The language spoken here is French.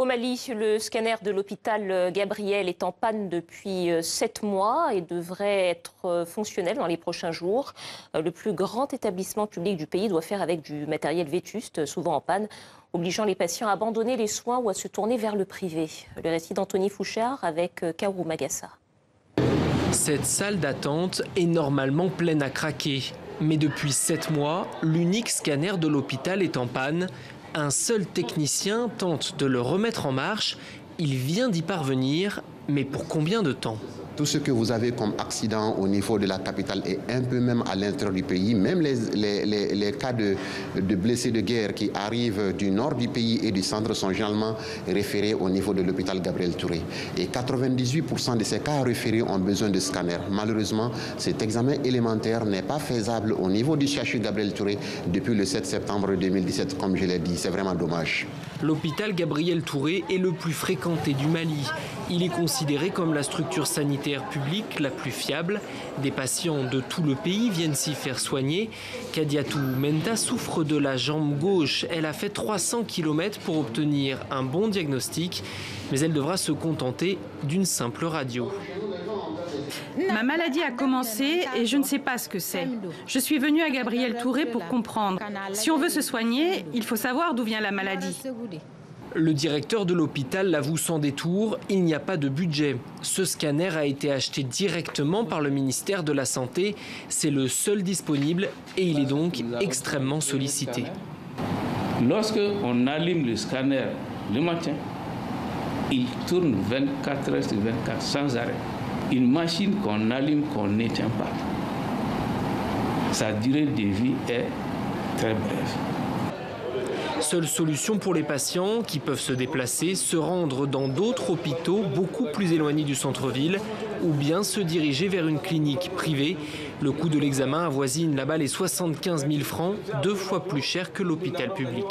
Au Mali, le scanner de l'hôpital Gabriel est en panne depuis 7 mois et devrait être fonctionnel dans les prochains jours. Le plus grand établissement public du pays doit faire avec du matériel vétuste, souvent en panne, obligeant les patients à abandonner les soins ou à se tourner vers le privé. Le récit d'Anthony Fouchard avec Kaourou Magassa. Cette salle d'attente est normalement pleine à craquer. Mais depuis 7 mois, l'unique scanner de l'hôpital est en panne. Un seul technicien tente de le remettre en marche. Il vient d'y parvenir, mais pour combien de temps ? Tout ce que vous avez comme accident au niveau de la capitale et un peu même à l'intérieur du pays, même les cas de blessés de guerre qui arrivent du nord du pays et du centre sont généralement référés au niveau de l'hôpital Gabriel Touré. Et 98% de ces cas référés ont besoin de scanner. Malheureusement, cet examen élémentaire n'est pas faisable au niveau du CHU Gabriel Touré depuis le 7 septembre 2017, comme je l'ai dit. C'est vraiment dommage. L'hôpital Gabriel Touré est le plus fréquenté du Mali. Il est considéré comme la structure sanitaire publique la plus fiable. Des patients de tout le pays viennent s'y faire soigner. Kadiatou Menta souffre de la jambe gauche. Elle a fait 300 km pour obtenir un bon diagnostic, mais elle devra se contenter d'une simple radio. Ma maladie a commencé et je ne sais pas ce que c'est. Je suis venue à Gabriel Touré pour comprendre. Si on veut se soigner, il faut savoir d'où vient la maladie. Le directeur de l'hôpital l'avoue sans détour, il n'y a pas de budget. Ce scanner a été acheté directement par le ministère de la Santé. C'est le seul disponible et il est donc extrêmement sollicité. Lorsque on allume le scanner le matin, il tourne 24 heures sur 24 sans arrêt. Une machine qu'on allume, qu'on n'éteint pas. Sa durée de vie est très brève. Seule solution pour les patients qui peuvent se déplacer, se rendre dans d'autres hôpitaux beaucoup plus éloignés du centre-ville ou bien se diriger vers une clinique privée. Le coût de l'examen avoisine là-bas les 75 000 francs, 2 fois plus cher que l'hôpital public.